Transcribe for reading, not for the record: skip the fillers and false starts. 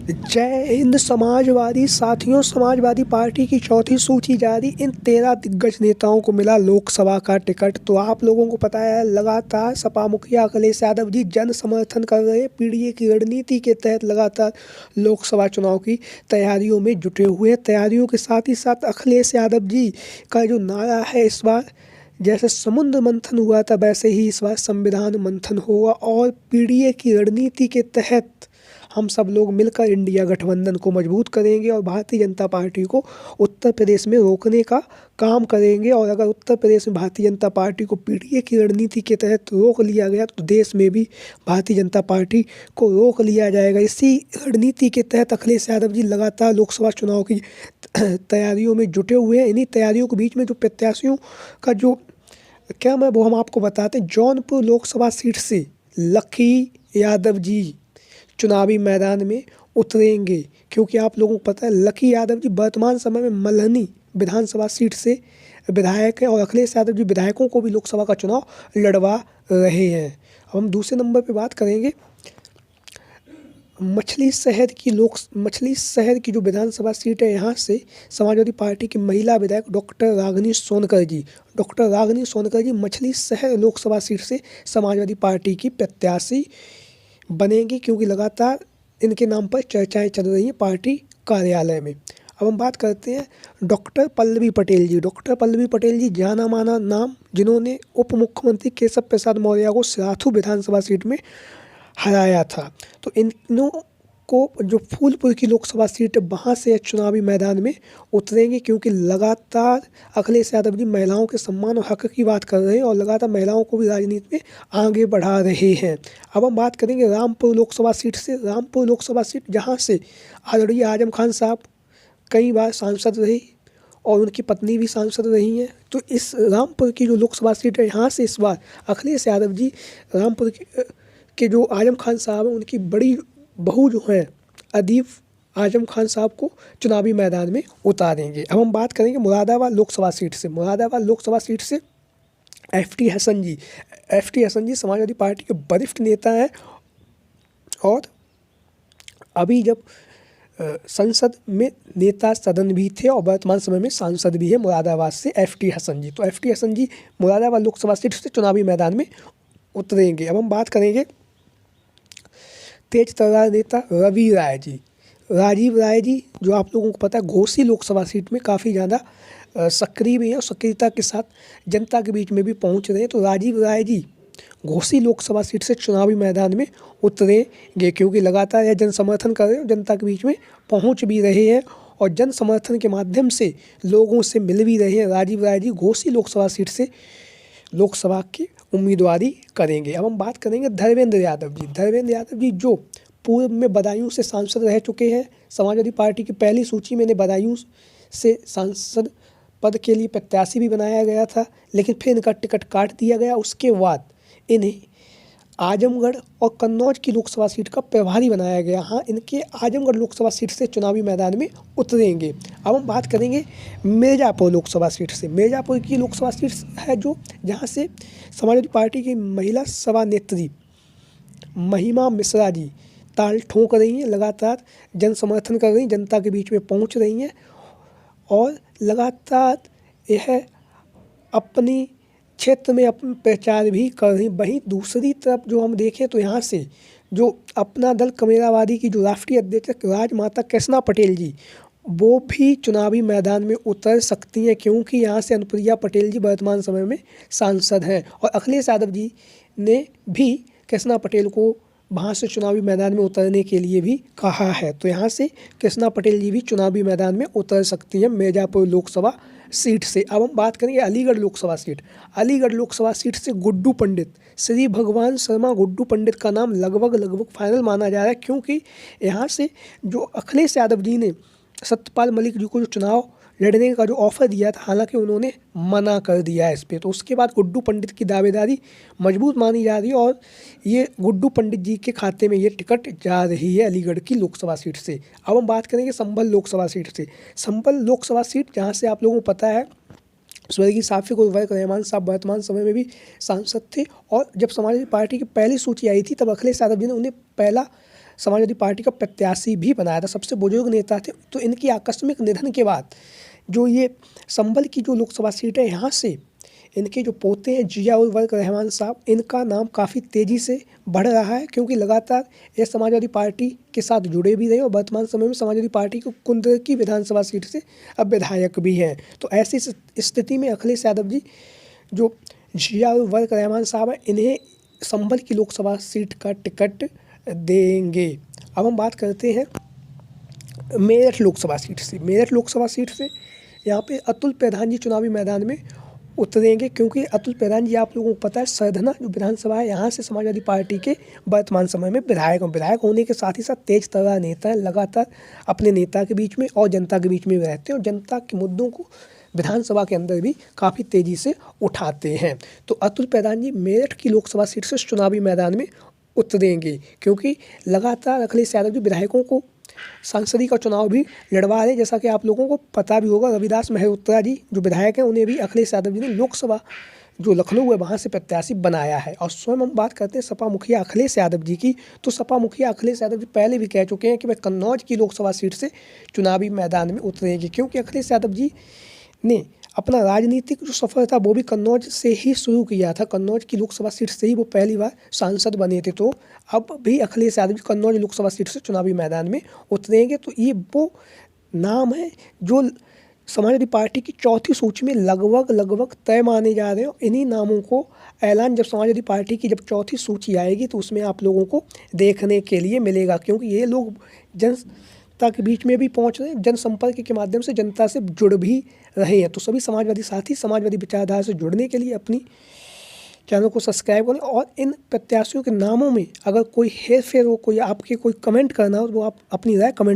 जय हिंद समाजवादी साथियों, समाजवादी पार्टी की चौथी सूची जारी। इन 13 दिग्गज नेताओं को मिला लोकसभा का टिकट। तो आप लोगों को पता है, लगातार सपा मुखिया अखिलेश यादव जी जन समर्थन कर रहे। पीडीए की रणनीति के तहत लगातार लोकसभा चुनाव की तैयारियों में जुटे हुए हैं। तैयारियों के साथ ही साथ अखिलेश यादव जी का जो नारा है, इस बार जैसे समुद्र मंथन हुआ था वैसे ही इस बार संविधान मंथन होगा। और पीडीए की रणनीति के तहत हम सब लोग मिलकर इंडिया गठबंधन को मजबूत करेंगे और भारतीय जनता पार्टी को उत्तर प्रदेश में रोकने का काम करेंगे। और अगर उत्तर प्रदेश में भारतीय जनता पार्टी को पीडीए की रणनीति के तहत रोक लिया गया तो देश में भी भारतीय जनता पार्टी को रोक लिया जाएगा। इसी रणनीति के तहत अखिलेश यादव जी लगातार लोकसभा चुनाव की तैयारियों में जुटे हुए हैं। इन्हीं तैयारियों के बीच में जो प्रत्याशियों का जो क्या मैं वो हम आपको बताते हैं। जौनपुर लोकसभा सीट से लकी यादव जी चुनावी मैदान में उतरेंगे, क्योंकि आप लोगों को पता है लकी यादव जी वर्तमान समय में मल्हनी विधानसभा सीट से विधायक हैं और अखिलेश यादव जी विधायकों को भी लोकसभा का चुनाव लड़वा रहे हैं। अब हम दूसरे नंबर पे बात करेंगे मछली शहर की जो विधानसभा सीट है, यहाँ से समाजवादी पार्टी की महिला विधायक डॉक्टर रागिनी सोनकर जी मछली शहर लोकसभा सीट से समाजवादी पार्टी की प्रत्याशी बनेंगी, क्योंकि लगातार इनके नाम पर चर्चाएं चल रही हैं पार्टी कार्यालय में। अब हम बात करते हैं डॉक्टर पल्लवी पटेल जी जाना माना नाम, जिन्होंने उप मुख्यमंत्री केशव प्रसाद मौर्य को सिराथू विधानसभा सीट में हराया था। तो इनों को जो फूलपुर की लोकसभा सीट है वहाँ से चुनावी मैदान में उतरेंगे, क्योंकि लगातार अखिलेश यादव जी महिलाओं के सम्मान और हक की बात कर रहे हैं और लगातार महिलाओं को भी राजनीति में आगे बढ़ा रहे हैं। अब हम बात करेंगे रामपुर लोकसभा सीट, जहाँ से आदरणीय आजम खान साहब कई बार सांसद रहे और उनकी पत्नी भी सांसद रही हैं। तो इस रामपुर की जो लोकसभा सीट है, यहाँ से इस बार अखिलेश यादव जी रामपुर के जो आजम खान साहब हैं उनकी बड़ी बहू जो हैं अदीब आजम खान साहब को चुनावी मैदान में उतारेंगे। अब हम बात करेंगे मुरादाबाद लोकसभा सीट से एफ.टी. हसन जी समाजवादी पार्टी के वरिष्ठ नेता हैं और अभी जब संसद में नेता सदन भी थे और वर्तमान समय में सांसद भी है मुरादाबाद से एफ.टी. हसन जी। तो एफ.टी. हसन जी मुरादाबाद लोकसभा सीट से चुनावी मैदान में उतरेंगे। अब हम बात करेंगे तेज तर्रार नेता राजीव राय जी, जो आप लोगों को पता है घोसी लोकसभा सीट में काफ़ी ज़्यादा सक्रिय भी है और सक्रियता के साथ जनता के बीच में भी पहुंच रहे हैं। तो राजीव राय जी घोसी लोकसभा सीट से चुनावी मैदान में उतरेंगे, क्योंकि लगातार यह जन समर्थन कर रहे हैं, जनता के बीच में पहुंच भी रहे हैं और जन समर्थन के माध्यम से लोगों से मिल भी रहे हैं। राजीव राय जी घोसी लोकसभा सीट से लोकसभा की उम्मीदवारी करेंगे। अब हम बात करेंगे धर्मेंद्र यादव जी जो पूर्व में बदायूं से सांसद रह चुके हैं। समाजवादी पार्टी की पहली सूची में इन्हें बदायूं से सांसद पद के लिए प्रत्याशी भी बनाया गया था, लेकिन फिर इनका टिकट काट दिया गया। उसके बाद इन्हें आजमगढ़ और कन्नौज की लोकसभा सीट का प्रभारी बनाया गया। हाँ, इनके आजमगढ़ लोकसभा सीट से चुनावी मैदान में उतरेंगे। अब हम बात करेंगे मिर्ज़ापुर लोकसभा सीट से। मिर्ज़ापुर की लोकसभा सीट है जो जहाँ से समाजवादी पार्टी की महिला सभा नेत्री महिमा मिश्रा जी ताल ठोंक रही हैं, लगातार जन समर्थन कर रही हैं, जनता के बीच में पहुँच रही हैं और लगातार यह अपनी क्षेत्र में अपना प्रचार भी कर रही। वहीं दूसरी तरफ जो हम देखें तो यहाँ से जो अपना दल कमेरावादी की जो राष्ट्रीय अध्यक्ष राजमाता कृष्णा पटेल जी, वो भी चुनावी मैदान में उतर सकती हैं, क्योंकि यहाँ से अनुप्रिया पटेल जी वर्तमान समय में सांसद हैं और अखिलेश यादव जी ने भी कृष्णा पटेल को वहाँ से चुनावी मैदान में उतरने के लिए भी कहा है। तो यहाँ से कृष्णा पटेल जी भी चुनावी मैदान में उतर सकती हैं मिर्ज़ापुर लोकसभा सीट से। अब हम बात करेंगे अलीगढ़ लोकसभा सीट से गुड्डू पंडित, श्री भगवान शर्मा गुड्डू पंडित का नाम लगभग फाइनल माना जा रहा है, क्योंकि यहाँ से जो अखिलेश यादव जी ने सत्यपाल मलिक जी को जो चुनाव लड़ने का जो ऑफर दिया था, हालांकि उन्होंने मना कर दिया है इस पर। तो उसके बाद गुड्डू पंडित की दावेदारी मजबूत मानी जा रही है और ये गुड्डू पंडित जी के खाते में ये टिकट जा रही है अलीगढ़ की लोकसभा सीट से। अब हम बात करेंगे संभल लोकसभा सीट से। संभल लोकसभा सीट जहाँ से आप लोगों को पता है स्वर्गीय साफ़िक उल-वक़्त रहमान साहब वर्तमान समय में भी सांसद थे और जब समाजवादी पार्टी की पहली सूची आई थी तब अखिलेश यादव जी ने उन्हें पहला समाजवादी पार्टी का प्रत्याशी भी बनाया था, सबसे बुजुर्ग नेता थे। तो इनकी आकस्मिक निधन के बाद जो ये संभल की जो लोकसभा सीट है, यहाँ से इनके जो पोते हैं जिया उल वर्क रहमान साहब, इनका नाम काफ़ी तेज़ी से बढ़ रहा है, क्योंकि लगातार ये समाजवादी पार्टी के साथ जुड़े भी रहे और वर्तमान समय में समाजवादी पार्टी को कुंदरकी विधानसभा सीट से अब विधायक भी हैं। तो ऐसी स्थिति में अखिलेश यादव जी जो जिया उल वर्क रहमान साहब हैं, इन्हें संभल की लोकसभा सीट का टिकट देंगे। अब हम बात करते हैं मेरठ लोकसभा सीट से। मेरठ लोकसभा सीट से यहाँ पे अतुल प्रधान जी चुनावी मैदान में उतरेंगे, क्योंकि अतुल प्रधान जी आप लोगों को पता है सरधना जो विधानसभा है, यहाँ से समाजवादी पार्टी के वर्तमान समय में विधायक होने के साथ ही साथ तेज तर्रार नेता है। लगातार अपने नेता के बीच में और जनता के बीच में रहते हैं और जनता के मुद्दों को विधानसभा के अंदर भी काफ़ी तेज़ी से उठाते हैं। तो अतुल प्रधान जी मेरठ की लोकसभा सीट से चुनावी मैदान में उतरेंगे, क्योंकि लगातार अखिलेश यादव जी विधायकों को सांसदी का चुनाव भी लड़वा रहे। जैसा कि आप लोगों को पता भी होगा, रविदास मेहरोत्रा जी जो विधायक हैं, उन्हें भी अखिलेश यादव जी ने लोकसभा जो लखनऊ है वहाँ से प्रत्याशी बनाया है। और स्वयं हम बात करते हैं सपा मुखिया अखिलेश यादव जी की, तो सपा मुखिया अखिलेश यादव जी पहले भी कह चुके हैं कि वह कन्नौज की लोकसभा सीट से चुनावी मैदान में उतरेंगे, क्योंकि अखिलेश यादव जी ने अपना राजनीतिक जो सफ़र था वो भी कन्नौज से ही शुरू किया था। कन्नौज की लोकसभा सीट से ही वो पहली बार सांसद बने थे। तो अब भी अखिलेश यादव जी कन्नौज लोकसभा सीट से चुनावी मैदान में उतरेंगे। तो ये वो नाम है जो समाजवादी पार्टी की चौथी सूची में लगभग तय माने जा रहे हैं। इन्हीं नामों को ऐलान जब समाजवादी पार्टी की जब चौथी सूची आएगी तो उसमें आप लोगों को देखने के लिए मिलेगा, क्योंकि ये लोग जनता के बीच में भी पहुंच रहे हैं, जनसंपर्क के माध्यम से जनता से जुड़ भी रहे हैं। तो सभी समाजवादी साथी समाजवादी विचारधारा से जुड़ने के लिए अपनी चैनल को सब्सक्राइब करें और इन प्रत्याशियों के नामों में अगर कोई हेर फेर हो, कोई आपके कोई कमेंट करना हो, वो आप अपनी राय कमेंट